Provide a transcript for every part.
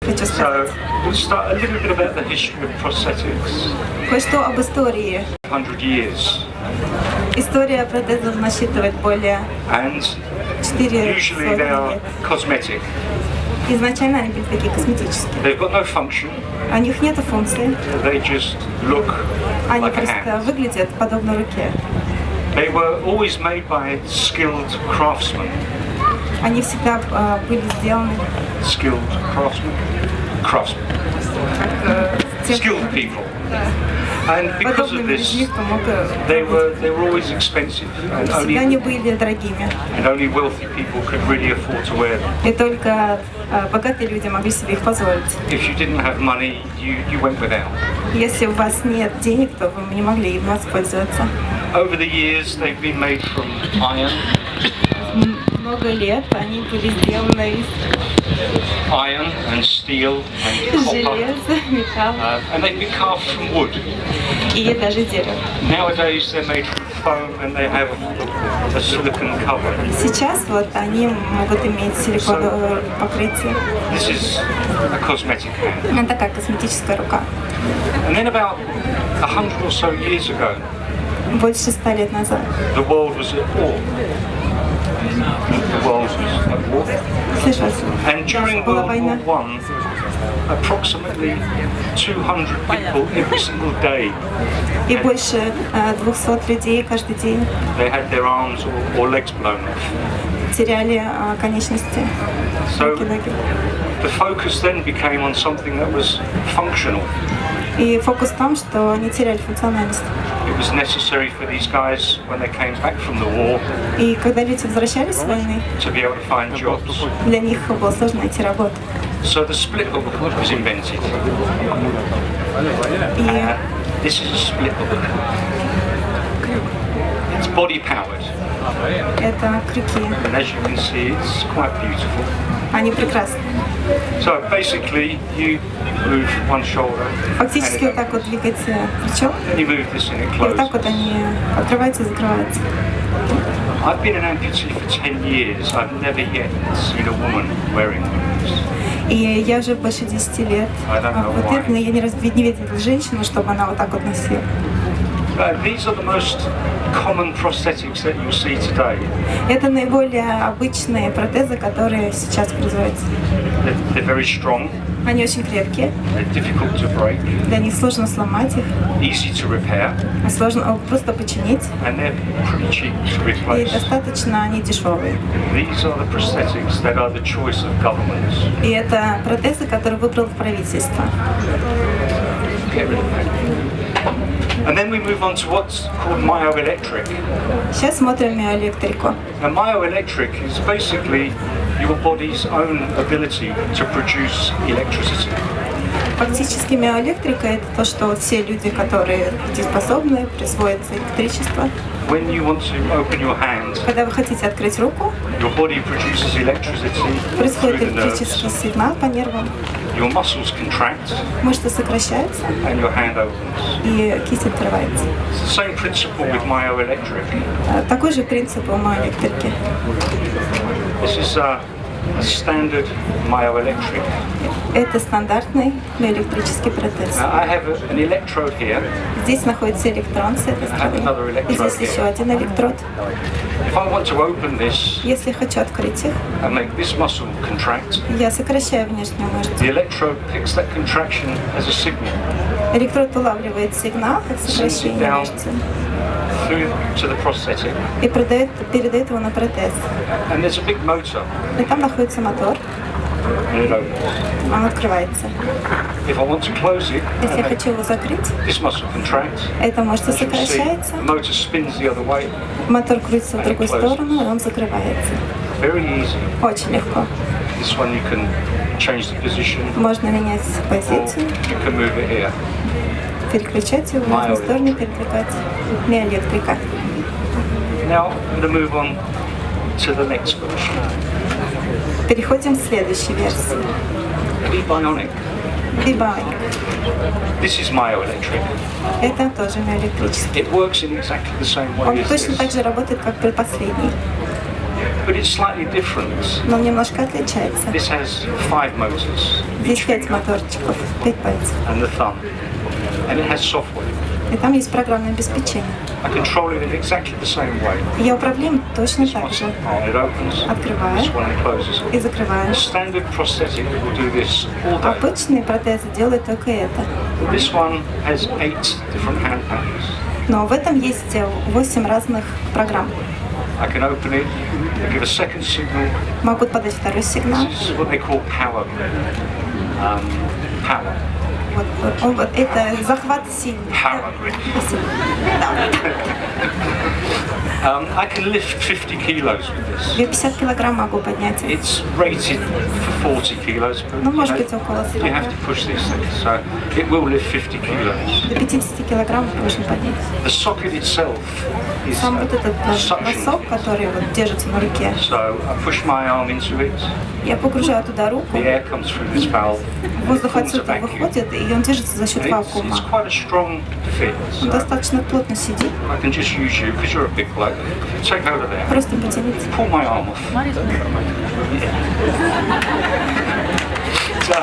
хочу сказать. So we'll start a little bit about the history of prosthetics. Кое-что об истории. 100 years. История протезов насчитывает более And 4 usually they are лет. cosmetic. Изначально они были такие косметические. They've got no function. У них нет функции. They just look Они like a просто hand. выглядят подобно руке. They were always made by skilled craftsmen. Они всегда были сделаны Skilled craftsmen. Skilled people. And because of подобными this, людьми, кто мог they were always expensive, and всегда не были дорогими. only wealthy people could really afford to wear them. И только богатые люди могли себе их позволить. If you didn't have money, you went without. Если у вас нет денег, то вы не могли им воспользоваться. Over the years, they've been made from iron, Много лет они были сделаны из and steel and copper, железа, металла and they've been carved from wood. и даже дерева. Nowadays, they're made from foam and they have a silicone cover. Сейчас вот они могут иметь силиконовое покрытие. This is a cosmetic hand. Это как косметическая рука. And then about 100 or so years ago, Больше 100 лет назад. the world was at war. The world was at war. Слышь вас? And during Была World война. War I, approximately 200 people every single day, И больше 200 людей каждый день they had their arms or legs blown off. теряли конечности, So руки, ноги. the focus then became on something that was functional. И фокус в том, что они теряли функциональность. It was necessary for these guys, when they came back from the war, И когда люди возвращались с войны, to be able to find jobs. для них было сложно найти работу. So the split hook was invented. И This is a split hook. It's body powered, это крюки, and as you can see, it's quite beautiful. они прекрасны. So basically, you move one shoulder, Фактически and вот так вот двигается плечо, you move this and it и вот так closes. вот они открываются и закрываются. I've been an amputee for 10 years. I've never yet seen a woman wearing these. И я уже больше 10 лет вот но я ни разу не видела женщину, чтобы она вот так вот носила. These are the most common prosthetics that you see today. Это наиболее обычные протезы, которые сейчас производятся. They're very strong, Они очень крепкие, they're difficult to break, для них сложно сломать их, easy to repair, сложно просто починить, and they're pretty cheap to и replace. достаточно они дешевые. These are the prosthetics that are the choice of governments. И это протезы, которые выбрало правительство. Get rid of that. And then we move on to what's called myoelectric. Сейчас смотрим миоэлектрику. Now, myoelectric is basically your body's own ability to produce electricity. Фактически миоэлектрика — это то, что все люди, которые дееспособны, производится электричество. When you want to open your hand, Когда вы хотите открыть руку, your body produces electricity происходит through the электрический nerves. сигнал по нервам, Your muscles contract мышцы сокращаются and your hand opens. и кисть открывается. It's the same principle with myoelectric. Такой же принцип у миоэлектрики. This is a standard myoelectric. Это стандартный миоэлектрический протез. Now, I have an electrode here. Здесь находится электрон с этой стороны. И здесь еще один электрод. If I want to open this Если хочу открыть их, and make this muscle contract, я сокращаю внешнюю мышцу. the electrode picks that contraction as a signal Электрод улавливает сигнал, как сокращение мышцы, through to the prosthetic. и передает его на протез. And there's a big motor, И там находится мотор, and it opens. он открывается. If I want to close it, Если я and make хочу его закрыть, this muscle contract, эта мышца as you can see, сокращается, the motor spins the other way. мотор крутится в другую сторону, и он закрывается. Very easy. Очень легко. This one you can change the position, Можно менять or позицию, you can move it here. переключать его в разные стороны, переключать. Миоэлектрика. Now I'm going to move on to the next version. Переходим к следующей версии. Bionic. Бибайник. This is myoelectric. Это тоже миоэлектрический. It works in exactly the same way Он as точно так this. же работает, как при последней. But it's slightly different. Но он немножко отличается. This has 5 motors. Здесь 5 моторчиков, 5 пальцев. And the thumb. And it has software. И там есть программное обеспечение. I control it in exactly the same way. Я управляю им точно так же. It opens. Открываю This one closes. и закрываю. Standard prosthetic will do this all day. Обычные протезы делают только это. This one has 8 different hand patterns. Но в этом есть 8 разных программ. I can open it, I give a second signal. Могут подать второй сигнал. This is what they call power. Power. Вот это захват сильный. Power. Спасибо. Да. I can lift 50 kilos with this. Я 50 килограмм могу поднять. It's rated for 40 kilos, but Ну, может быть, около you 40. have to push these things, so it will lift 50 kilos. До 50 килограмм можно поднять. The socket itself is Сам вот этот suction. носок, который вот держится на руке, So I push my arm into it, я погружаю туда руку, the air comes through this valve, воздух forms a отсюда vacuum. выходит, и он держится за счет It's вакуума. quite a strong fit, Он so достаточно плотно сидит. I can just use you, because you're a big bloke, take over there, Просто потяните. pull my arm off. So,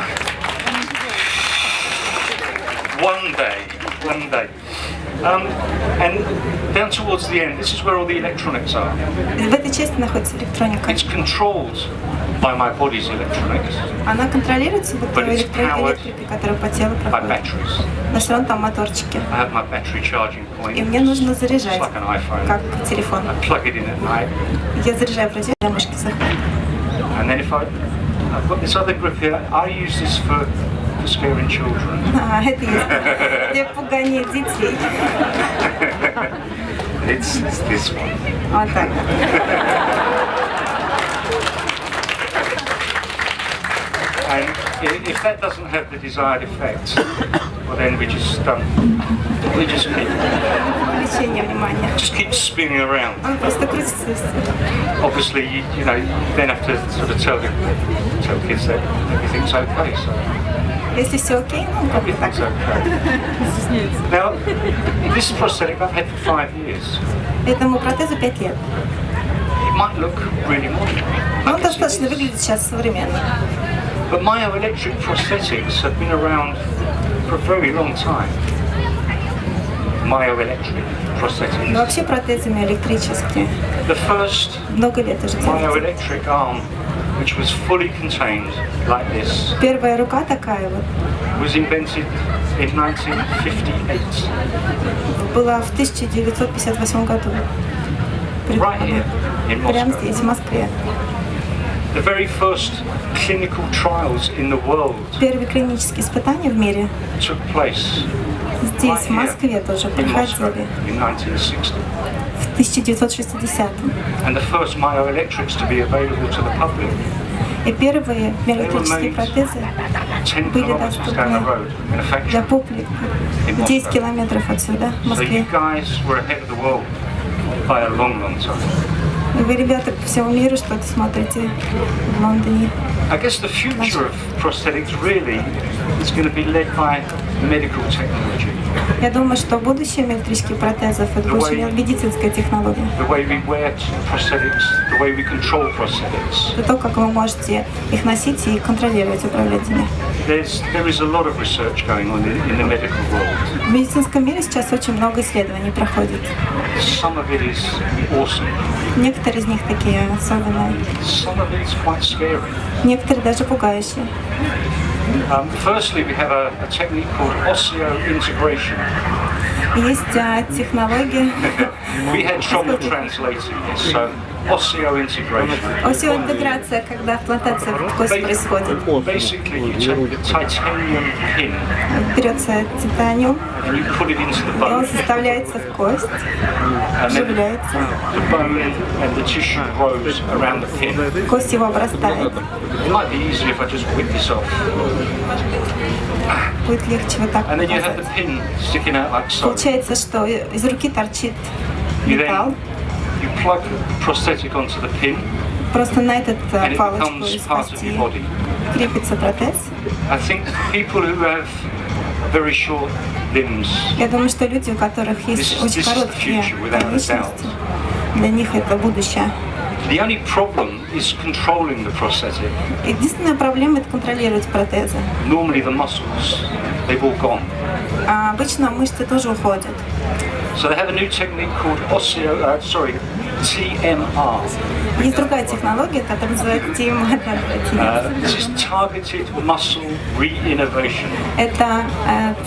one day. And down towards the end, this is where all the electronics are. В этой части находится электроника. It's controlled by my body's electronics, Она контролируется вот But it's электрикой, которая по телу by проходит. batteries. Но все равно там моторчики. I have my battery charging point. И мне нужно заряжать, It's like an iPhone. как телефон. I plug it in at night, Я заряжаю в розетку, для мышки заходит. and then if I've got this other grip here, I use this for scaring children. Это есть для пугания детей. It's this one. Вот так. And if that doesn't have the desired effect, well then we just Привлечение внимания. keep spinning around. Он просто крутится. Obviously, you know, you then have to sort of tell kids that everything's okay. So Если все окей, ну как бы так. everything's okay. Now, this prosthetic I've had for 5 years. Этому протезу 5 лет. It might look really modern. Но он достаточно выглядит сейчас современно. But myoelectric prosthetics have been around for a very long time. Myoelectric prosthetics. Но вообще протезы электрические. The first Много лет уже делается. myoelectric arm, which was fully contained like this, Первая рука такая вот was invented in 1958. была в 1958 году. Right here in Прямо Moscow. здесь, в Москве. The very first clinical trials in the world Первые клинические испытания в мире took place здесь, в Москве, тоже in Moscow проходили in 1960. в 1960-м. And the first myoelectrics to be available to the public И первые электрические протезы 10 были kilometers down the доступны road in a для factory. публики 10 километров отсюда, в So Москве. you guys were ahead of the world by a long, long time. И вы, ребята, по всему миру что-то смотрите в Лондоне. I guess the future of prosthetics really is going to be led by medical technology. Я думаю, что будущее электрических протезов – это больше медицинская технология. The way we wear prosthetics, the way we control prosthetics. Это то, как вы можете их носить и контролировать, управлять ими. There is a lot of research going on in the medical world. В медицинском мире сейчас очень много исследований проходит. Some of it is awesome. Некоторые из них такие особенные, Some of it is quite scary. некоторые даже пугающие. Firstly, we have a technique called osseointegration. Есть технология We had trouble translating this, so osseointegration. осеоинтеграция, когда имплантация в кость происходит. Basically, you take a titanium pin Берется титаниум, and you put it into the и он bone. составляется в кость, And then вживляется. the bone and the tissue grows around the pin. Кость его обрастает. It might be easier if I just whip this off. Будет легче вот так And then you have the показать. pin sticking out like so. Получается, что из руки торчит You металл. then you plug the prosthetic onto the pin Просто на этот and it палочку becomes из part of кости your body. крепится протез. I think people who have very short limbs, Я думаю, что люди, у которых есть This is очень the короткие future, without a конечности, для них это будущее. The only problem is controlling the prosthetic. Единственная проблема — это контролировать протезы. Normally the muscles, they've all gone. А обычно мышцы тоже уходят. So they have a new technique called TMR. Есть другая технология, которая называется TMR. This is targeted muscle reinnervation. Это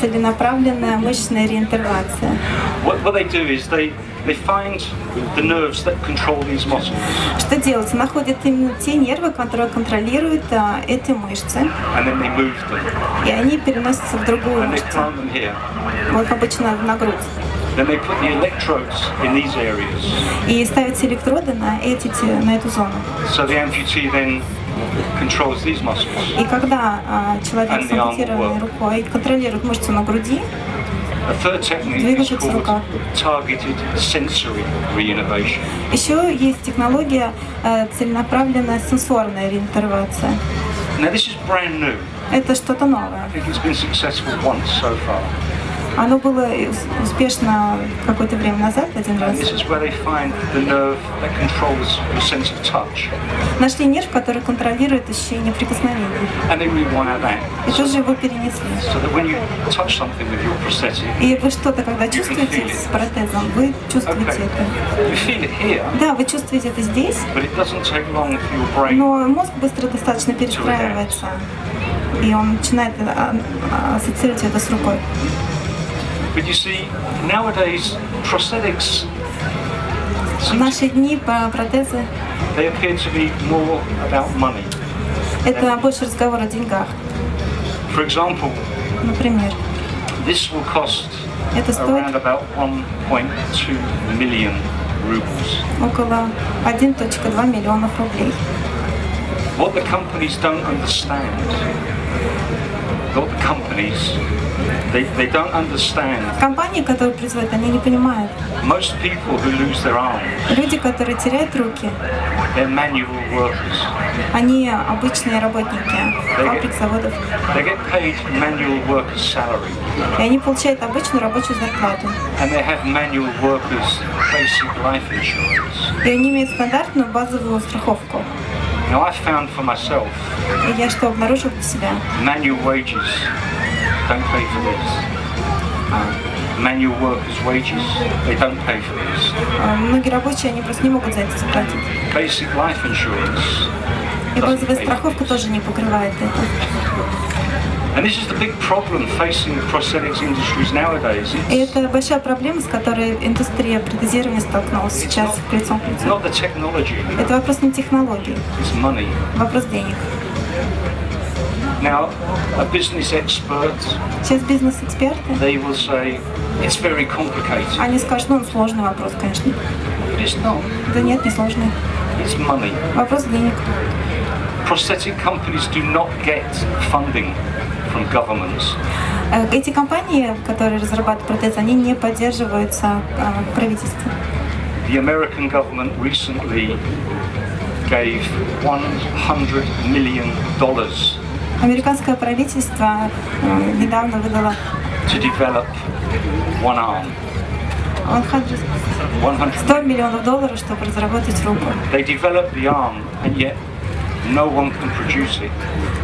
целенаправленная мышечная реиннервация. What they do is they find the nerves that control these muscles. Что делается? Находят именно те нервы, которые контролируют эти мышцы. And then they move them. И они переносятся в другую And they мышцу. plant them here. Вот обычно на грудь. Then they put the electrodes in these areas. И ставятся электроды на эту зону. So the amputee then controls these muscles. И когда человек с ампутированной рукой контролирует мышцу на груди, A third technique is called targeted sensory reinnervation. еще есть технология целенаправленная сенсорная реиннервация. Now this is brand new. Это что-то новое. I think it's been successful once so far. Оно было успешно какое-то время назад, один раз. And this is where they find the nerve that controls your sense of touch. Нашли нерв, который контролирует ощущение прикосновения. And they rewire that. И тоже его перенесли. So that when you touch something with your prosthetic, И вы что-то, когда чувствуете с протезом, вы чувствуете это. you feel it here, Да, вы чувствуете это здесь, but it doesn't take long for your brain. но мозг быстро достаточно перестраивается. И он начинает ассоциировать это с рукой. But you see, nowadays prosthetics, В наши дни протезы they appear to be more about money. — это больше разговор о деньгах. For example, Например, this will cost это стоит around about 1.2 million rubles. около 1,2 миллионов рублей. What the companies don't understand, they don't understand. Компании, которые производят, они не понимают. Most people who lose their arms, Люди, которые теряют руки, they're manual workers. они обычные работники фабрик, заводов. They get paid manual workers' salary, И они получают обычную рабочую зарплату. and they have manual workers' basic life insurance. И они имеют стандартную базовую страховку. Now I found for myself, И я что обнаружил для себя? manual wages don't pay for this. Manual workers' wages, they don't pay for this. Многие рабочие, они просто не могут за это заплатить. Basic life insurance И doesn't базовая pay for страховка this. тоже не покрывает это. And this is the big problem facing the prosthetics industries nowadays. И это большая проблема, с которой индустрия протезирования столкнулась сейчас лицом к It's лицу. not the technology, Это вопрос не технологий, it's money. вопрос денег. Now, a business expert, Сейчас бизнес-эксперты, they will say, it's very complicated. они скажут, ну, сложный вопрос, конечно. But it's not. Да нет, не сложный. It's money. Вопрос денег. Prosthetic companies do not get funding from governments. Эти компании, которые разрабатывают протезы, они не поддерживаются правительством. The American government recently gave $100 million Американское правительство недавно выдало to develop one arm. 100 миллионов долларов, чтобы разработать руку. They developed the arm, and yet no one can produce it.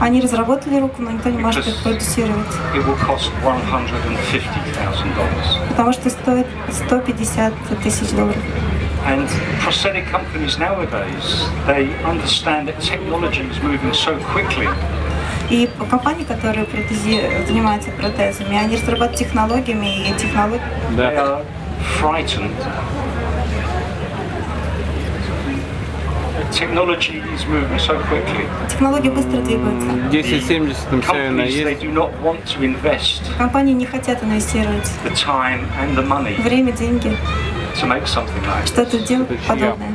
Они разработали руку, но никто не может их продюсировать, It will cost $150,000. потому что стоит 150 тысяч долларов. And prosthetic companies nowadays, they understand that technology is moving so quickly. И компании, которые занимаются протезами, они разрабатывают технологиями, и технологии They are frightened. Technology is moving so quickly. технологии быстро двигаются. 1070 им все равно Companies, they есть. do not want to invest Компании не хотят инвестировать the time and the money время, деньги, to make something like что-то this. делать подобное.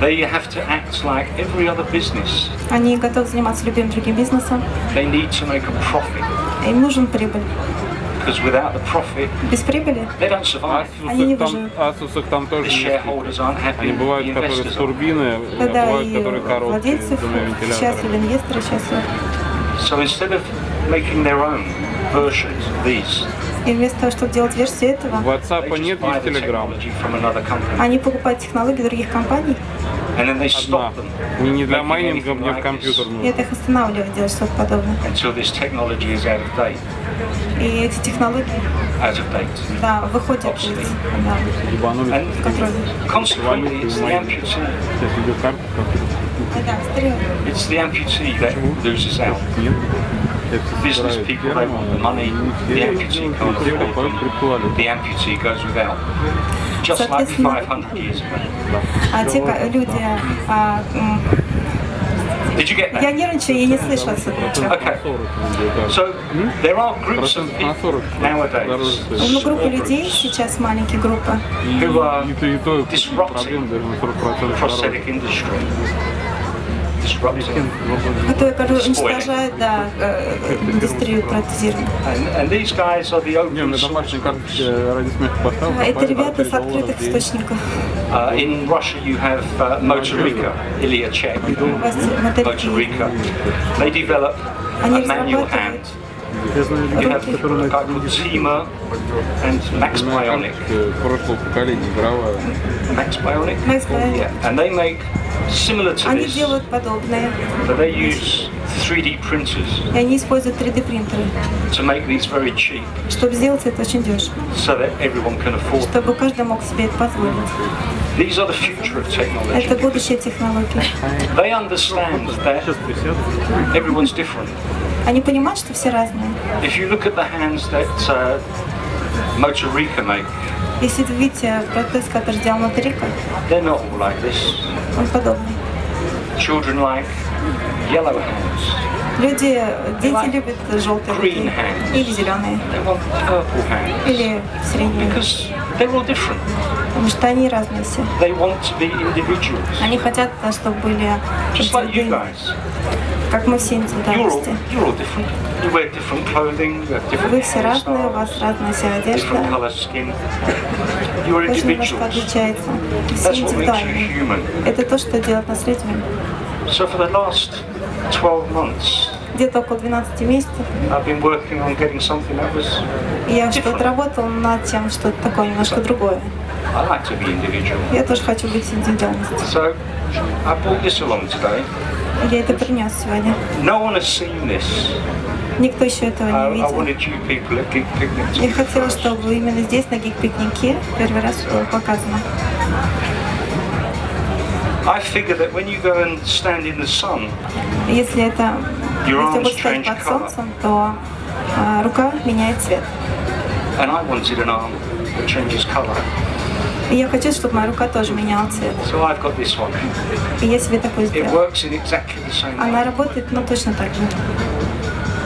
They have to act like every other business. Они готовы заниматься любым другим бизнесом. They need to make a profit, Им нужен прибыль. because without the profit, Без прибыли they don't survive. Они не Asus'ах выживут. там The тоже есть. shareholders aren't happy. Они бывают, The которые investors с aren't. турбины, Когда бывают, и которые короткие, с владельцев двумя вентиляторами. счастливы, инвесторы счастливы. So instead of making their own versions of these, И вместо того, чтобы делать версию В этого, WhatsApp they нет, just buy есть the Telegram. technology from another company. они покупают технологии других компаний And then they одна. stop them Не для making майнинга, anything мне в like компьютер this нужно. И это их останавливает делать что-то подобное. until this technology is out of date. И эти технологии, да, выходят из Ебанулись. And контроля. consequently, it's the amputee. Сейчас видеокарта. Да, стрелы. It's the amputee that loses out. Нет. Business people, they want the money. The amputee can't afford them. The amputee goes without. Just like 500 years ago. А те люди... Did you get that? Я нервничаю и не слышу отсюда ничего. Okay. So there are groups of people nowadays, Ну, группа людей, сейчас маленькие группы, who are Проблем disrupting даже на 40% the prosthetic industry. Disrupting. которые уничтожают, да, индустрию протезирования. And these guys are the Не, open на source. домашней карточке ради смеха поставил. Это ребята с открытых источников. In Russia you have Motorica, Ilya Chek, У вас модельки. Motorica. They develop a Они manual разрабатывают hand. You have a guy called Zima and Max Bionic. Прошлого поколения играла. Max Bionic? Max Bionic. Yeah. And they make similar to Они this, делают подобное. but they use 3D printers И они используют 3D принтеры, to make these very cheap чтобы сделать это очень дешево, so that everyone can afford them. чтобы каждый мог себе это позволить. These are the future of technology. Это будущее технологии. They understand that everyone's different. Они понимают, что все разные. If you look at the hands that Motorica make, Если вы видите протез, который сделал Моторика, they're not all like this. он подобный. Children like yellow hands. Дети любят желтые Green руки hands. или зеленые, They want purple hands. или средние, Because they're all different. потому что они разные все. They want to be individuals. Они хотят, чтобы были Just like you индивидуальны, guys. как мы все индивидуальности. You're all different. You wear different clothing, you have different Вы все разные, у вас hairstyles, разная вся одежда, different color skin. You're очень немножко individuals. отличается. Все That's what makes you индивидуальны. human. Это то, что делает нас людьми. So for the last 12 months, Где-то около 12 месяцев I've been working on getting something that was я что-то different. работала над тем, что-то такое немножко другое. I like to be individual. Я тоже хочу быть индивидуальностью. So I brought this along today. Я это принес сегодня. No one has seen this. Никто еще этого не I видел. wanted you people at Geek Picnic to Я be хотела, first. чтобы именно здесь, на гик-пикнике, первый раз было показано. I figure that when you go and stand in the sun, Если это, Your если arms будет стоять change под colour. солнцем, то рука меняет цвет. and I wanted an arm that changes colour. И я хочу, чтобы моя рука тоже меняла цвет. So I've got this one. И я себе такое It сделала. works in exactly the same Она way. работает, но точно так же.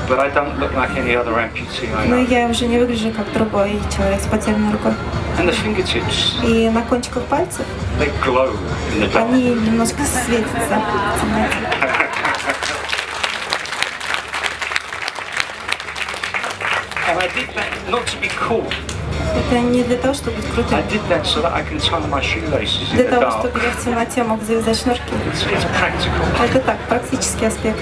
But I don't look like any other amputee I Но know. я уже не выгляжу как другой человек с потерянной рукой. And the fingertips, И на кончиках пальцев they glow in the dark. они немножко светятся. And I did that not to be cool. Это не для того, чтобы быть I крутым. did that so that I can tie my shoelaces in Для the того, dark. чтобы я в темноте мог завязать шнурки. It's practical. Это так, практический аспект.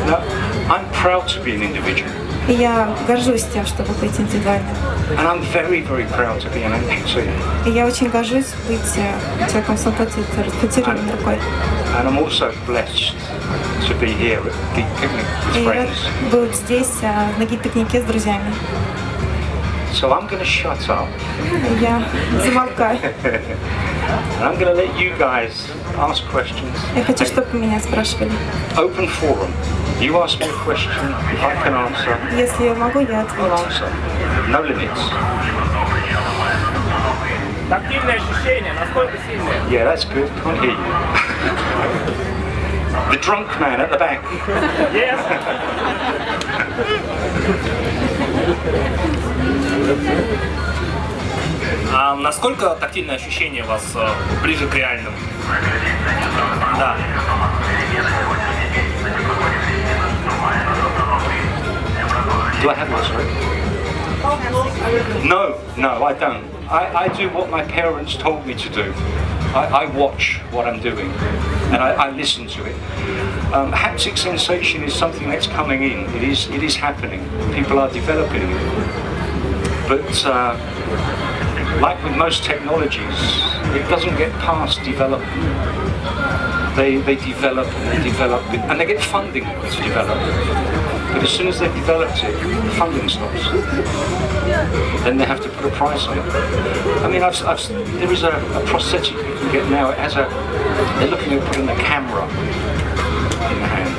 Now, I'm proud to be an individual. И я горжусь тем, чтобы быть индивидуальным. And I'm very, very proud to be an amputee. И я очень горжусь быть человеком с ампутированной рукой. And I'm also blessed to be here at Geek Picnic with И рад friends. быть здесь, на гик-пикнике с друзьями. So I'm going to shut up. Я замолкаю. And I'm going to let you guys ask questions. Я хочу, чтобы меня спрашивали. Open forum. You ask me a question, I can answer. Если я могу, я I'll отвечу. answer. No limits. Тактильные ощущения, насколько сильные? Yeah, that's good. Can't hear you. The drunk man at the back. Yes. А насколько тактильные ощущения у вас ближе к реальным? Да. Do I have one, sorry? No, I don't. I do what my parents told me to do. I watch what I'm doing and I listen to it. Haptic sensation is something that's coming in. It is happening. People are developing it. But like with most technologies, it doesn't get past development. they develop and they get funding to develop. But as soon as they've developed it, the funding stops. Then they have to put a price on it. I mean, there is a prosthetic you can get now. It has they're looking at putting a camera in the hand.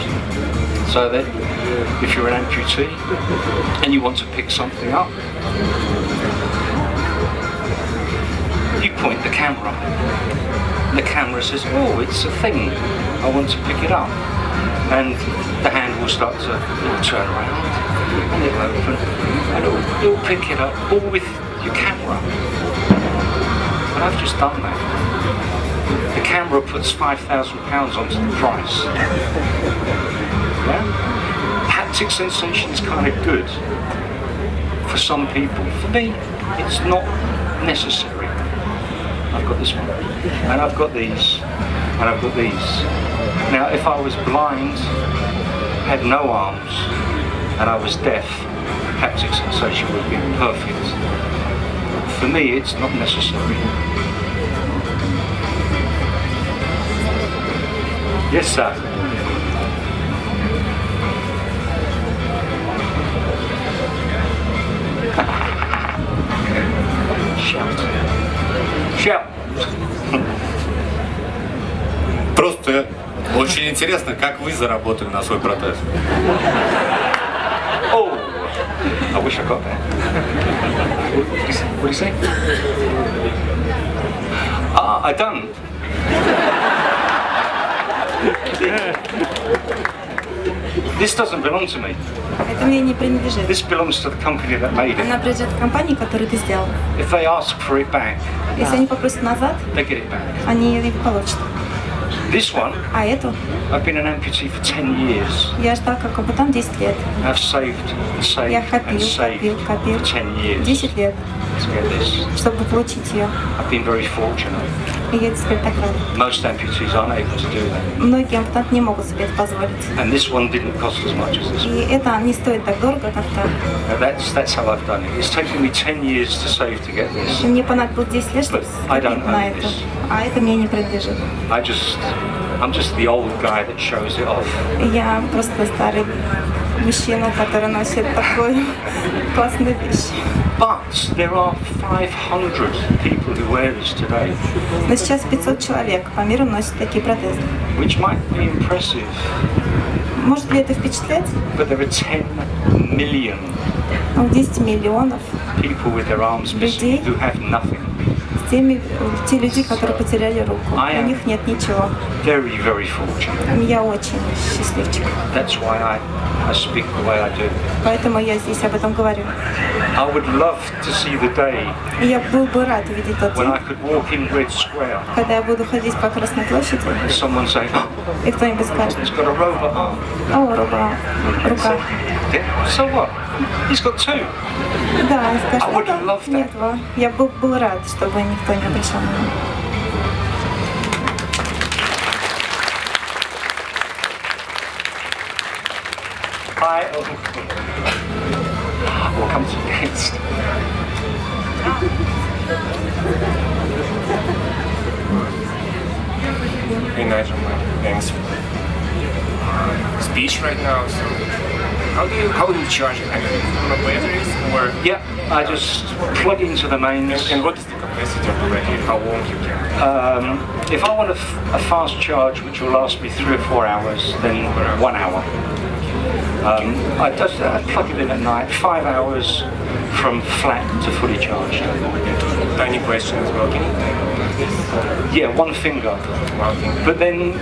So that if you're an amputee and you want to pick something up, you point the camera. The camera says, oh, it's a thing, I want to pick it up. And the hand will start to turn around and it'll open and it'll pick it up all with your camera. But I've just done that. The camera puts £5,000 onto the price. Yeah? Haptic sensation is kind of good for some people. For me, it's not necessary. I've got this one, and I've got these, and I've got these. Now, if I was blind, had no arms, and I was deaf, haptic sensation would be perfect. For me, it's not necessary. Yes, sir. Shout. Shout. Просто очень интересно, как вы заработали на свой протез. Oh, I wish I got that. What do you say? I done. This doesn't belong to me. Это мне не принадлежит. This belongs to the company that made Она it. принадлежит компании, которую ты сделал. If they ask for it back, Если они попросят назад, they get it back. они ее получат. This one, А эту I've been an amputee for 10 years. я ждал как капитан 10 лет. I've saved and saved Я and копил, saved копил, for копил. 10 years 10 лет, to get this. чтобы получить ее. I've been very fortunate. И я теперь так рада. Most amputees aren't able to do that. Многие ампутанты не могут себе это позволить. And this one didn't cost as much as this one. И это не стоит так дорого, как то. Now that's how I've done it. It's taken me 10 years to save to get this. Мне понадобилось 10 лет, чтобы I don't скопить на own это. this. А это мне не принадлежит. I'm just the old guy that shows it off. Я просто старый мужчина, который носит такую классную вещь. But there are 500 people who wear this today, Но сейчас 500 человек по миру носят такие протезы. which might be impressive, Может ли это впечатлять? but there are 10 million 10 миллионов people with their arms missing who have nothing. те люди, которые потеряли руку. I У am них нет ничего. very, very fortunate. Я очень счастливчик. That's why I speak the way I do. Поэтому я здесь об этом говорю. I would love to see the day И я был бы рад увидеть тот when I день, could walk in Red Square когда я буду ходить по Красной площади, and someone say, oh, и кто-нибудь скажет: he's got a robot arm. о, рука. Yeah, so what? He's got two. Да, и скажет: I would «Это love that. нет, я был рад, чтобы никто не обращал внимания». We'll come to you next. Hey Nigel, thanks. Speech right now. So how do you charge it? I mean, from a batteries or Yeah, I just plug into the mains. and what is the capacity of the battery? How long you can? If I want a fast charge which will last me 3 or 4 hours, then 1 hour. I plug it in at night, 5 hours from flat to fully charged. Tiny question as well. Can you Yeah, one finger. one thing? But then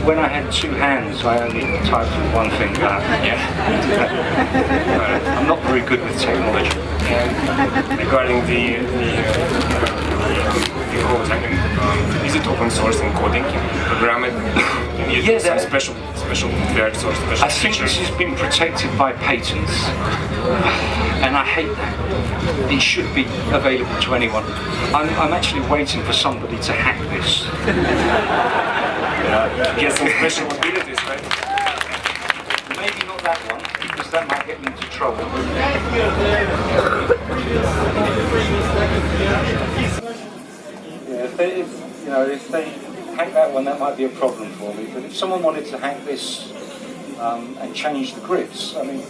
when I had 2 hands, I only typed with 1 finger. Yeah. I'm not very good with technology. And regarding the code, I mean, is it open source encoding? Can you program it? Is Yeah, some that- special words or special I think features? this has been protected by patents, and I hate that. It should be available to anyone. I'm actually waiting for somebody to hack this. Get some special abilities, right? Maybe not that one, because that might get me into trouble. Yeah, if they hack that one, that might be a problem for me. But if someone wanted to hack this and change the grids, I mean,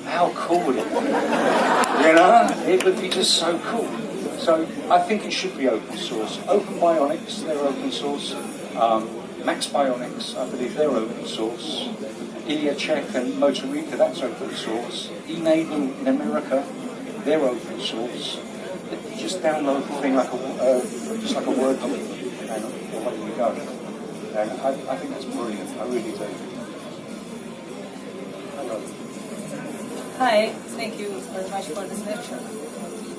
how cool would it be? You know, it would be just so cool. So I think it should be open source. Open Bionics, they're open source. Max Bionics, I believe they're open source. Iliacek and Motorica, that's open source. Enable in America, they're open source. You just download the thing like a Word document, and away you go. And I think that's brilliant. I really do. Hello. Hi, thank you very much for this lecture.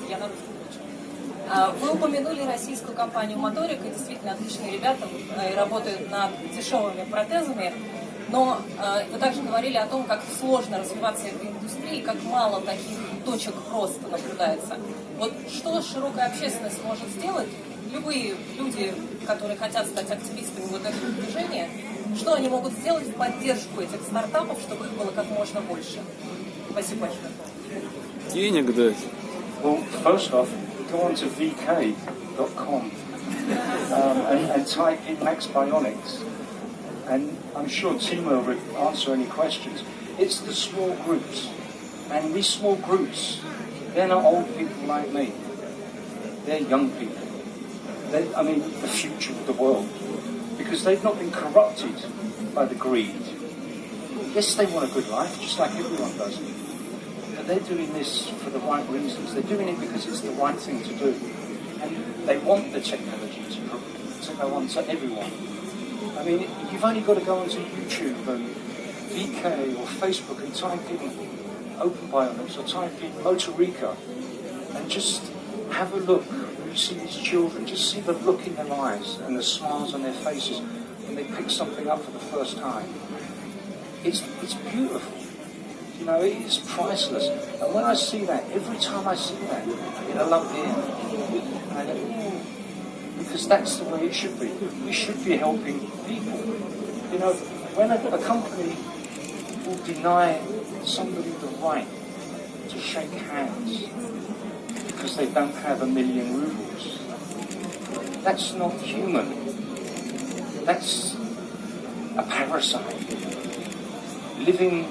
Я на русском лучше. Вы упомянули российскую компанию Моторика, действительно отличные ребята и работают над дешевыми протезами, но вы также говорили о том, как сложно развиваться в этой индустрии, как мало таких точек роста наблюдается. Вот что широкая общественность может сделать, любые люди, которые хотят стать активистами вот этого движения, что они могут сделать в поддержку этих стартапов, чтобы их было как можно больше? Спасибо большое. Денег дать. Well, first off, go on to vk.com and type in Max Bionics, and I'm sure Timo will answer any questions. It's the small groups, and these small groups, they're not old people like me. They're young people. I mean, the future of the world, because they've not been corrupted by the greed. Yes, they want a good life, just like everyone does. But they're doing this for the right reasons. They're doing it because it's the right thing to do. And they want the technology to go on to everyone. I mean, you've only got to go onto YouTube and VK or Facebook and type in Open Bionics or type in Motorica and just have a look. You see these children, just see the look in their eyes and the smiles on their faces when they pick something up for the first time. It's beautiful. You know, it is priceless. And when I see that, every time I see that, I love it. Because that's the way it should be. We should be helping people. You know, when a company will deny somebody the right to shake hands because they don't have 1 million rubles, that's not human. That's a parasite. Living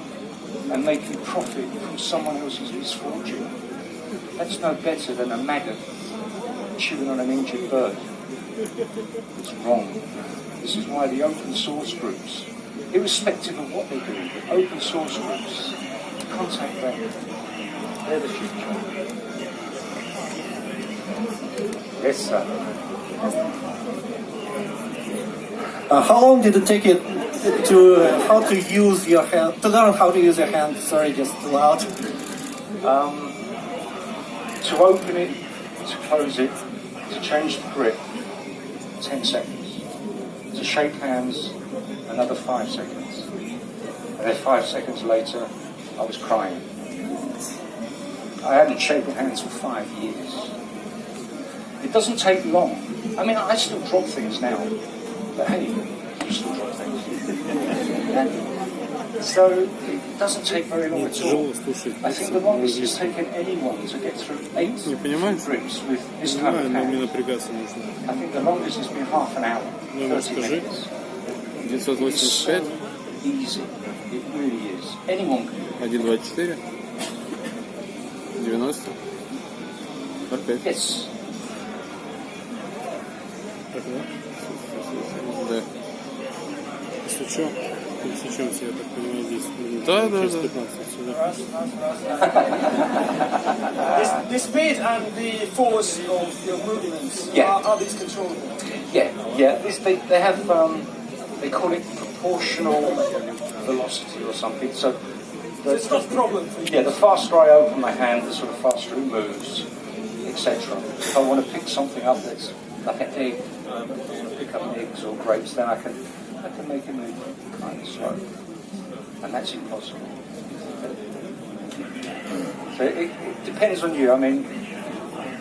and making profit from someone else's misfortune. That's no better than a maggot chewing on an injured bird. It's wrong. This is why the open source groups, irrespective of what they do, the open source groups, contact them. They're the future. Yes, sir. How long did it take you to how to use your hand, to learn how to use your hand? Sorry, just too loud. To open it, to close it, to change the grip, 10 seconds. To shake hands, another 5 seconds. And then 5 seconds later, I was crying. I hadn't shaken hands for 5 years. It doesn't take long. I mean, I still drop things now. But hey, you still drop things. So it doesn't take very long at all. I think the longest it's taken anyone to get through 8 grips with this type of hand. I think the longest has been half an hour, 30 minutes. It's so easy. It really is. Anyone can do it. 124 90 45. Yes. Да. Пересечемся, я так понимаю, здесь. Да. Через 15 сюда. The speed and the force of your movements, Yeah. are these controllable? Yeah. They have, they call it proportional velocity or something. So It's not a problem for you. yeah, the faster I open my hand, the sort of faster it moves, etc. If I want to pick something up that's like an egg, I want to pick up eggs or grapes, then I can make it move kind of slow, and that's impossible. So it depends on you. I mean,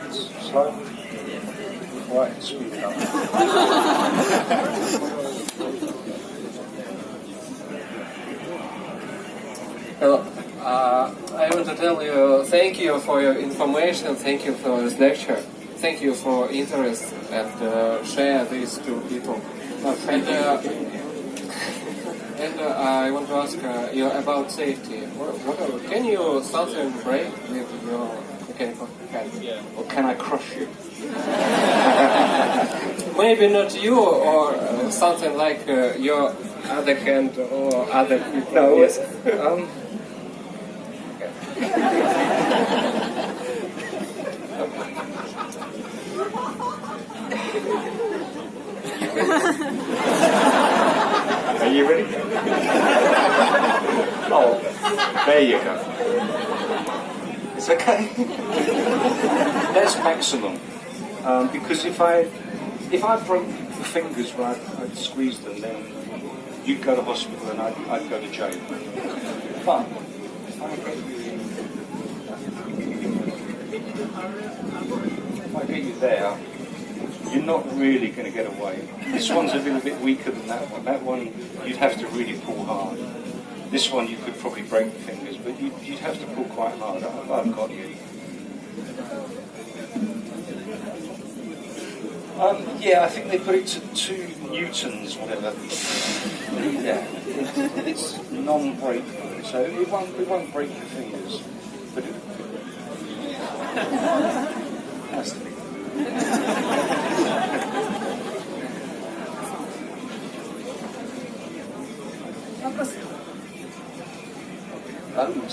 it's slow, or I can speed it up. Hello. I want to tell you thank you for your information, thank you for this lecture, thank you for interest and share this to people. No, thank you. And I want to ask you about safety. Can you something break with your mechanical hand? Yeah. Or can I crush you? Maybe not you, or something like your other hand or other people. No, yes. Are you ready? Oh, there you go. It's okay. That's maximum. Because if I broke the fingers where I'd squeeze them, then you'd go to hospital and I'd go to jail. But if I get you there, you're not really going to get away. This one's a little bit weaker than that one. That one, you'd have to really pull hard. This one, you could probably break the fingers, but you'd have to pull quite hard. I've got you. Yeah, I think they put it to 2 newtons, whatever. Yeah, it's non-break, so it won't break your fingers, but it has to be.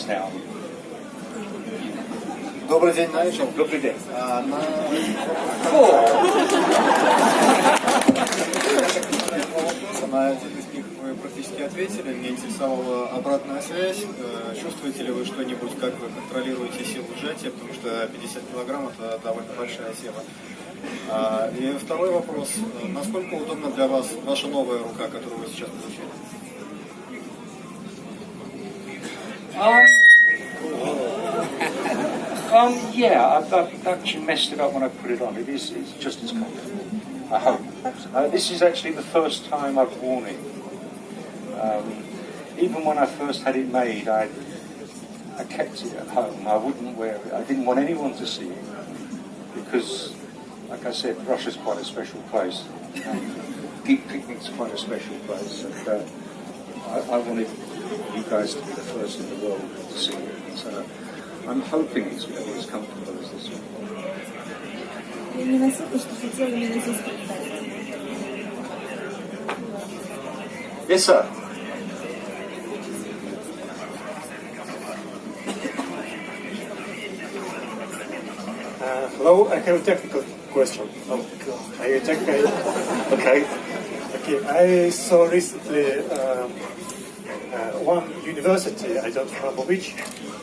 Now. Добрый день, Найджел. Добрый день. На один из них вы практически ответили. Меня интересовала обратная связь. Чувствуете ли вы что-нибудь, как вы контролируете силу сжатия? Потому что 50 килограмм – это довольно большая тема. И второй вопрос. Насколько удобна для вас ваша новая рука, которую вы сейчас получили? Yeah, I've actually messed it up when I put it on. It's just as comfortable, I hope. This is actually the first time I've worn it. Even when I first had it made, I kept it at home. I wouldn't wear it. I didn't want anyone to see it because, like I said, Russia's quite a special place. Geek Picnic's quite a special place. And I wanted you guys to be the first in the world to see it. So I'm hoping it's going to be as comfortable as this one. Yes, sir. Hello, I have a technical question. Oh, are you technical? Okay. I saw recently one university, I don't remember which,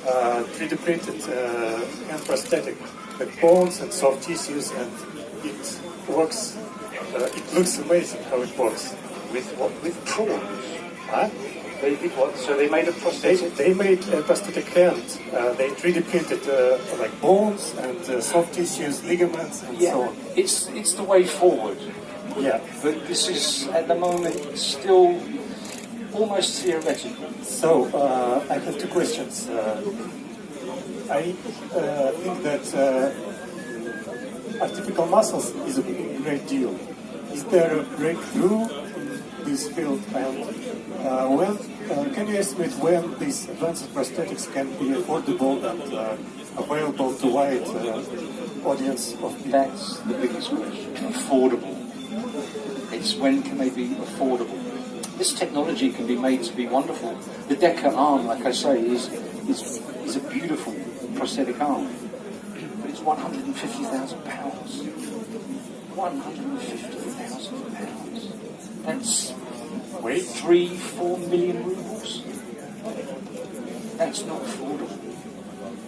3D printed hand prosthetic with bones and soft tissues, and it works. It looks amazing how it works. With what? With prawns? Huh? They did what? So they made a prosthetic? They made a prosthetic hand. They 3D printed like bones and soft tissues, ligaments, and so on. It's the way forward. Yeah. But this is, at the moment, still almost theoretical. So, I have 2 questions. I think that artificial muscles is a great deal. Is there a breakthrough in this field? And when can you estimate when these advanced prosthetics can be affordable and available to wide audience of people? That's the biggest question. Affordable. It's when can they be affordable? This technology can be made to be wonderful. The Deca arm, like I say, is a beautiful prosthetic arm. But it's £150,000. £150,000. That's 3-4 million rubles. That's not affordable.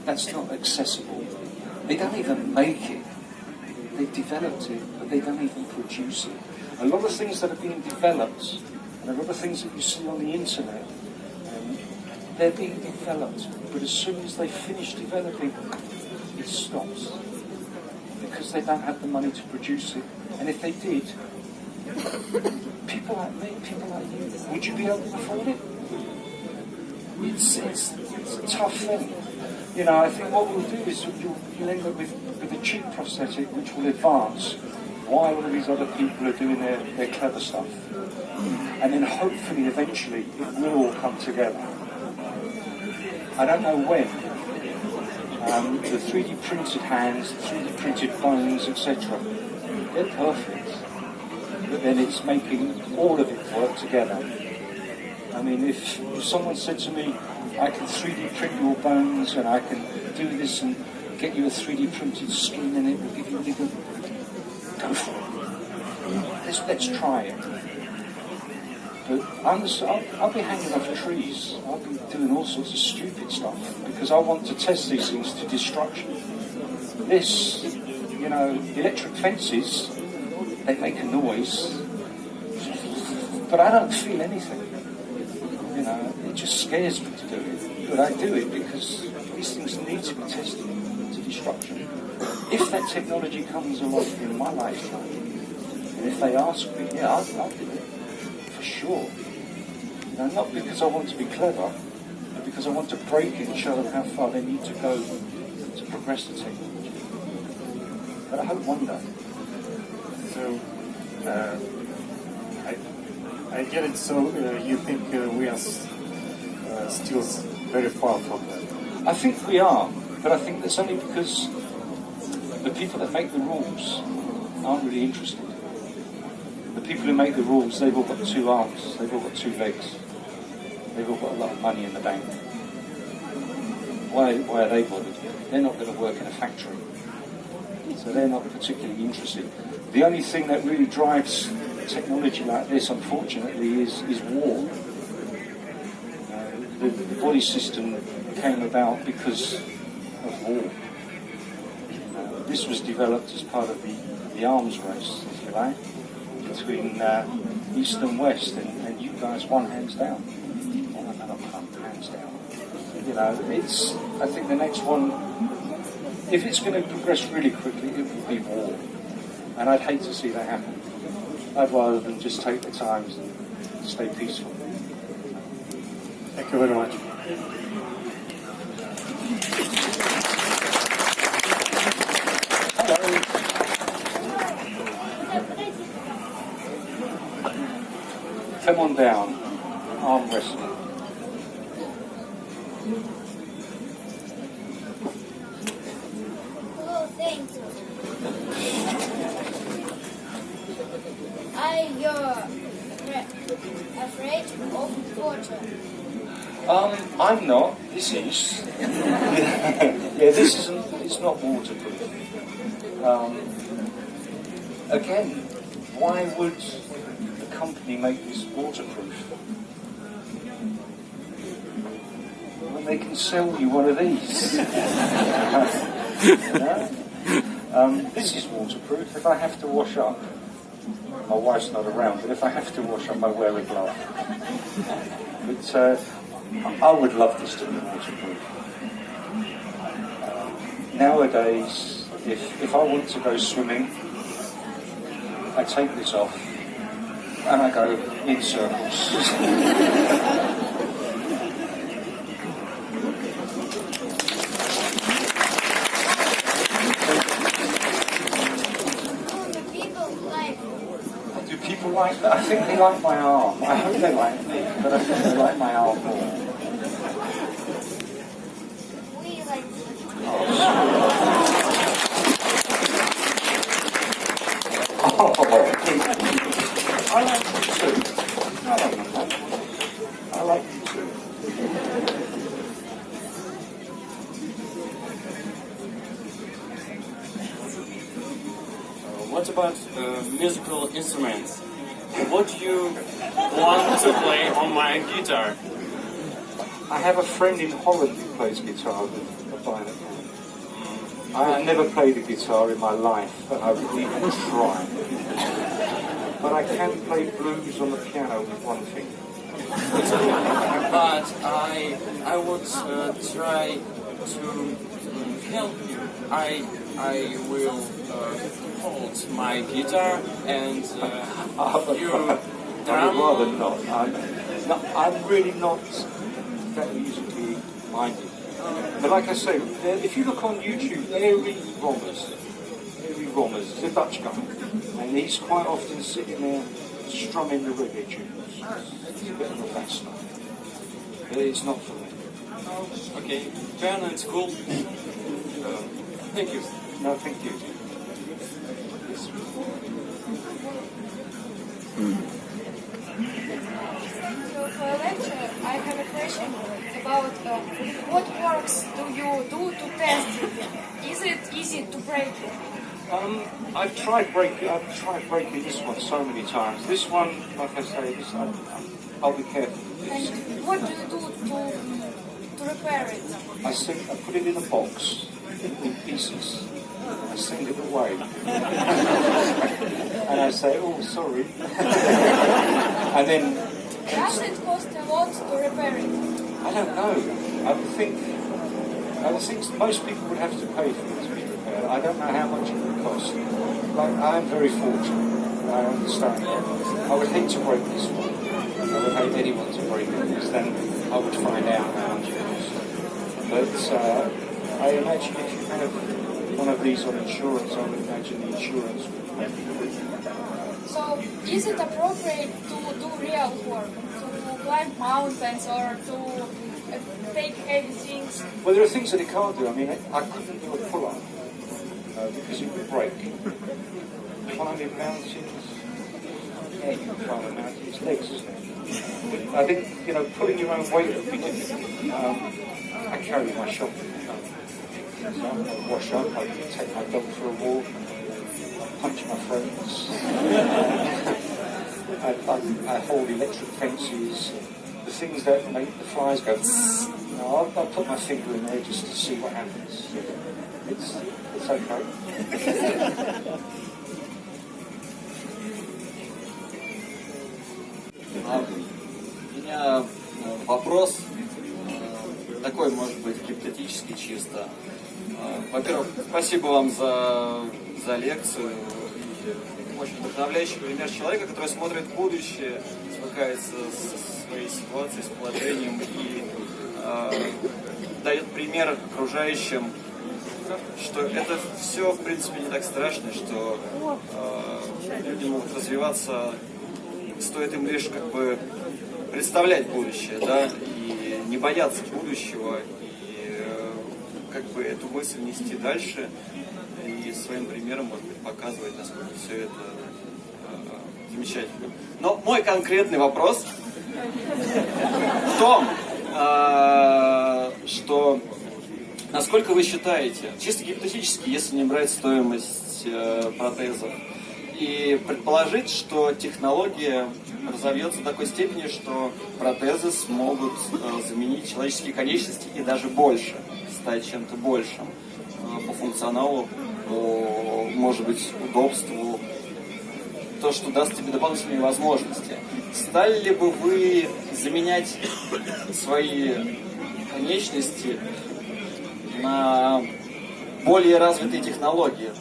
That's not accessible. They don't even make it. They've developed it, but they don't even produce it. A lot of things that are being developed, and a lot of things that you see on the internet, they're being developed, but as soon as they finish developing, it stops. Because they don't have the money to produce it. And if they did, people like me, people like you, would you be able to afford it? It's a tough thing. You know, I think what we'll do is you'll end up with a cheap prosthetic which will advance while all these other people are doing their clever stuff. And then hopefully, eventually, it will all come together. I don't know when. The 3D printed hands, 3D printed bones, etc. They're perfect. But then it's making all of it work together. I mean, if someone said to me, I can 3D print your bones and I can do this and get you a 3D printed skin and it will give you bigger, go for it. Let's try it. But I'll be hanging off trees. I'll be doing all sorts of stupid stuff because I want to test these things to destruction. This, you know, electric fences, they make a noise, but I don't feel anything. You know, it just scares me to do it. But I do it because these things need to be tested to destruction. If that technology comes along in my lifetime, and if they ask me, yeah, I'll do it. Sure. You know, not because I want to be clever, but because I want to break it and show them how far they need to go to progress the technology. But I hope one day. So, I get it. So you think we are still very far from that? I think we are, but I think that's only because the people that make the rules aren't really interested. The people who make the rules, they've all got 2 arms, they've all got 2 legs, they've all got a lot of money in the bank. Why are they bothered? They're not going to work in a factory, so they're not particularly interested. The only thing that really drives technology like this, unfortunately, is war. The body system came about because of war. This was developed as part of the arms race, if you like, between East and West, and you guys won hands down. Hands down. You know, I think the next one, if it's going to progress really quickly, it will be war. And I'd hate to see that happen. I'd rather than just take the times and stay peaceful. Thank you very much. Hello. Come on down. Arm wrestling. Hello, thank you. Are you afraid of water? I'm not. This is. Yeah, this isn't. It's not waterproof. Again, why would the company make this waterproof when they can sell you one of these? You know? This is waterproof. If I have to wash up, my wife's not around, but if I have to wash up, I wear a glove. But I would love this to be waterproof. Nowadays, if I want to go swimming, I take this off and I go in circles. Do people like that? I think they like my arm. I hope they like me, but I think they like my arm more. We like I like you too. I like you. I like you too. What about musical instruments? What do you want to play on my guitar? I have a friend in Holland who plays guitar with a violet. I've never played a guitar in my life, and I would even try. But I can play blues on the piano with one finger. But I would try to help you. I will hold my guitar and you I'd drum. rather not. I'm really not that musically minded. But like I say, if you look on YouTube, Airy Robbers, drummers. He's a Dutch guy. And he's quite often sitting there strumming the reggae tunes. It's a bit of a bastard. But it's not for me. Okay, piano, it's cool. Thank you. No, thank you. Yes. So for a lecture, I have a question about what works do you do to test it? Is it easy to break it? I've tried breaking this one so many times. This one, like I say, I'll be careful with this. And what do you do to repair it? I put it in a box in pieces. I send it away. And I say, oh, sorry. And then... Does it cost a lot to repair it? I don't know. I would think most people would have to pay for it to be repaired. I don't know how much it would cost. Like, I am very fortunate. I understand that. I would hate to break this one. I would hate anyone to break it, because then I would find out how much it costs. But I imagine if you have one of these on insurance, I would imagine the insurance would pay for it. So, is it appropriate to do real work? To climb mountains or to take heavy things? Well, there are things that it can't do. I mean, I couldn't do a pull-up because it would break. Climbing mountains, yeah, you can climb a mountain. It's legs, isn't it? I think, pulling your own weight would be difficult. I carry my shopping. So I wash up, I take my dog for a walk, punch my friends. I hold electric fences, the things that make the flies go. I'll put my finger in there just to see what happens. It's okay. У меня вопрос такой, может быть, гипотетически чисто. Во-первых, спасибо вам за лекцию. Очень вдохновляющий пример человека, который смотрит в будущее, свыкается со своей ситуацией, с положением и дает пример окружающим, что это все, в принципе, не так страшно, что люди могут развиваться, стоит им лишь как бы представлять будущее, да, и не бояться будущего, и как бы эту мысль нести дальше, и своим примером, может быть, показывать, насколько все это замечательно. Но мой конкретный вопрос в том, что насколько вы считаете, чисто гипотетически, если не брать стоимость протезов, и предположить, что технология разовьется до такой степени, что протезы смогут заменить человеческие конечности и даже больше, стать чем-то большим по функционалу, по, может быть, удобству, то, что даст тебе дополнительные возможности. Стали ли бы вы заменять свои конечности на более развитые технологии?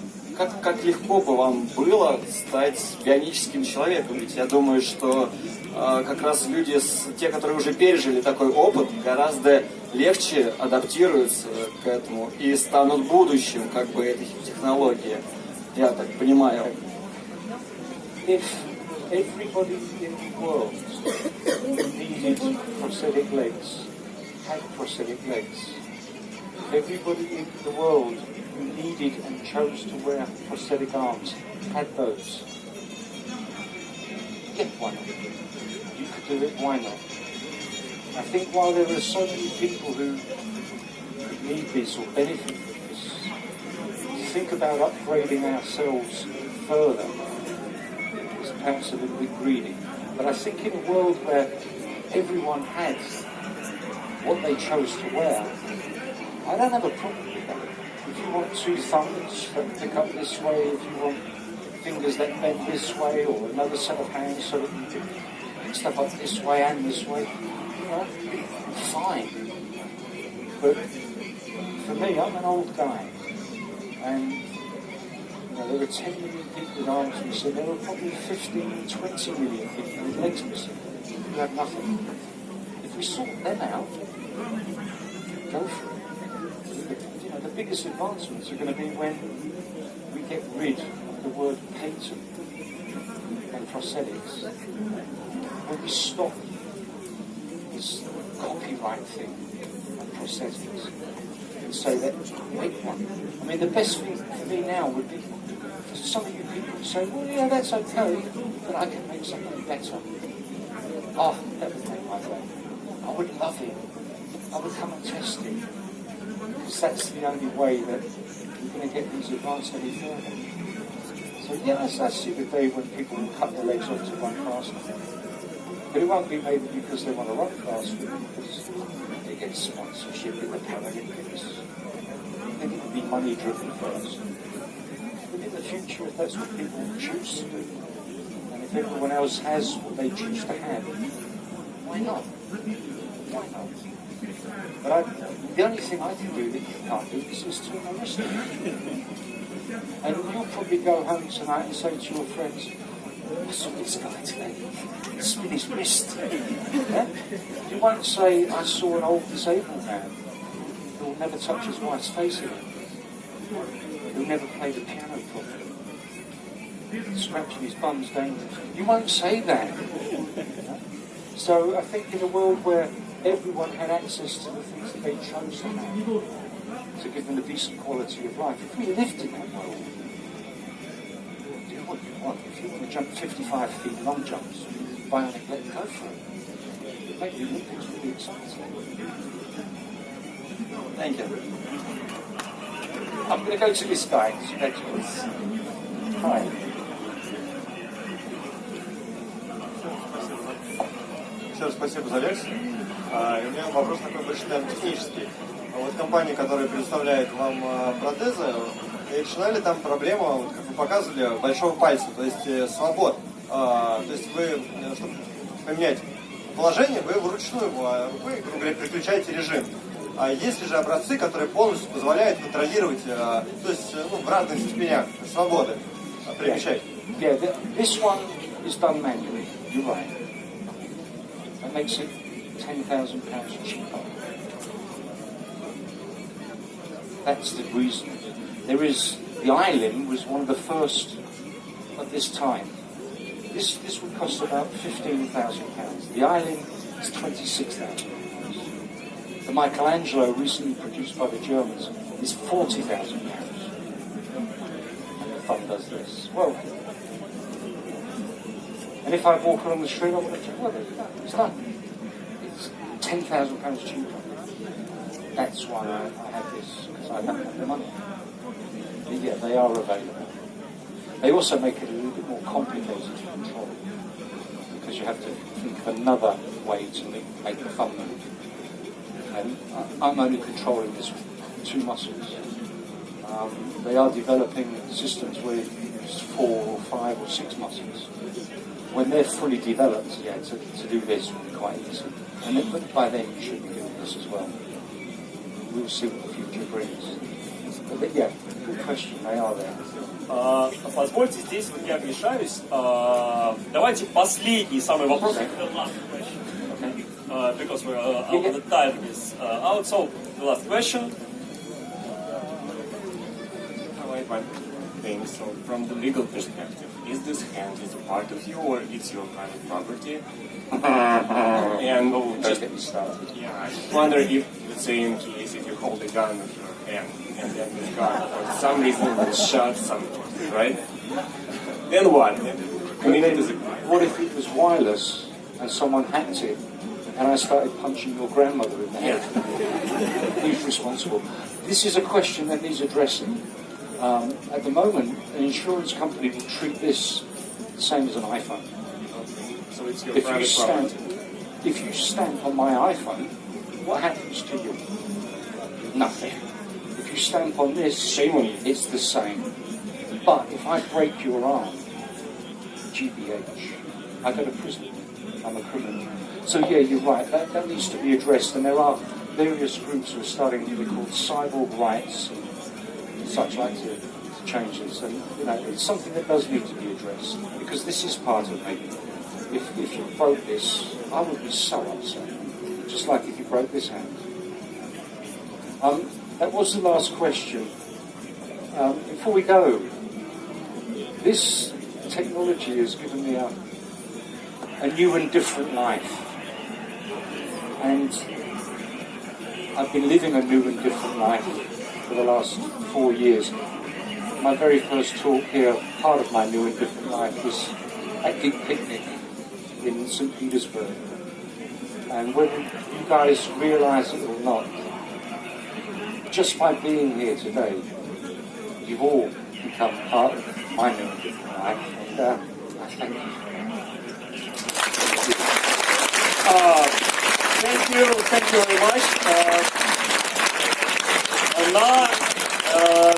Как легко бы вам было стать бионическим человеком? Ведь я думаю, что как раз люди, те, которые уже пережили такой опыт, гораздо легче адаптируются к этому и станут будущим как бы этой технологии. Я так понимаю. If everybody in the world needed prosthetic legs, had prosthetic legs, if everybody in the world who needed and chose to wear prosthetic arms had those, yeah, why not? You could do it, why not? I think while there are so many people who need this or benefit from this, to think about upgrading ourselves further is perhaps a little bit greedy. But I think in a world where everyone had what they chose to wear, I don't have a problem with that. If you want two thumbs that pick up this way, if you want fingers that bend this way, or another set of hands so that you can step up this way and this way, fine. But for me, I'm an old guy, and there are 10 million people with arms missing. There are probably 15, 20 million people with legs missing who have nothing. If we sort them out, go for it. The biggest advancements are going to be when we get rid of the word patent and prosthetics, when we stop this copyright thing and prosthetics and say that make one. I mean, the best thing for me now would be for some of you people to say, well, yeah, that's okay, but I can make something better. Oh, that would make my day. I would love it. I would come and test it. Because that's the only way that we're going to get these advanced any further. So yes, I see the day when people will cut their legs off to run faster. But it won't be maybe because they want to run faster, because they get sponsorship in the Paralympics. They need to be money driven first. But in the future, if that's what people choose to do, and if everyone else has what they choose to have, why not? Why not? But the only thing I can do that you can't do is to arrest them. And you'll probably go home tonight and say to your friends, I saw this guy today, he spin his wrist. Yeah? You won't say, I saw an old disabled man who will never touch his wife's face again, who never played the piano properly, scratching his bum's dangerous. You won't say that. So I think in a world where everyone had access to the things that they chose to have, to give them a decent quality of life, if we lived in that world, do what you want. If you want to jump 55 feet long jumps, bionic leg, go for it. It make the Olympics really exciting. Thank you. I'm going to go to this guy. Hi. Еще раз спасибо за лекцию. У меня вопрос такой больше технический. Вот компания, которая предоставляет вам протезы, решена ли там проблема, вот, как вы показывали, большого пальца, то есть свобод? То есть вы, чтобы поменять положение, вы вручную рукой, грубо говоря, переключаете режим. А есть ли же образцы, которые полностью позволяют контролировать, то есть в разных степенях свободы перемещать? Yeah, this one is done manually, you're right. That makes it £10,000 cheaper. That's the reason. There is, the island was one of the first at this time. This would cost about £15,000. The island is £26,000. The Michelangelo, recently produced by the Germans, is £40,000. And the thumb does this. Well, and if I walk along the street, I would have to, well, it's done. It's £10,000 cheaper. That's why I have this, because I don't have the money. But yeah, they are available. They also make it a little bit more complicated to control, because you have to think of another way to make the thumb move. And I'm only controlling this with two muscles. They are developing systems where you use 4 or 5 or 6 muscles. When they're fully developed, yeah, to do this will be quite easy. And then, but by then you should be doing this as well. We'll see what the future brings. But yeah, good question, they are there. Позвольте, здесь вот я вмешаюсь. Давайте последний самый вопрос. Because we're the time is out. So the last question. One thing. So from the legal perspective, is this hand is a part of you or it's your private property? And yeah, I just wonder if the same case if you hold a gun with your hand and then this gun for some reason will shot something, right? Then what? What if it was wireless and someone hacked it and I started punching your grandmother in the head? Who's responsible? This is a question that needs addressing. At the moment, an insurance company will treat this the same as an iPhone. So it's your private property. If you stamp on my iPhone, what happens to you? Nothing. If you stamp on this, shame on you. It's the same. But if I break your arm, GBH, I go to prison. I'm a criminal. So yeah, you're right. That needs to be addressed. And there are various groups who are starting to be called cyborg rights and such like to change this. And you know, it's something that does need to be addressed because this is part of me. If you broke this, I would be so upset. Just like if you broke this hand. That was the last question. Before we go, this technology has given me a new and different life. And I've been living a new and different life for the last 4 years. My very first talk here, part of my new and different life, was at Geek Picnic in St. Petersburg. And whether you guys realise it or not, just by being here today, you've all become part of my new and different life. And I thank you. Thank you very much.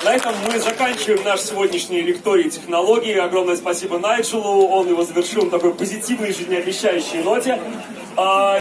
На этом мы заканчиваем наш сегодняшний лекторий технологий. Огромное спасибо Найджелу. Он его завершил на такой позитивной, жизнеобещающей ноте.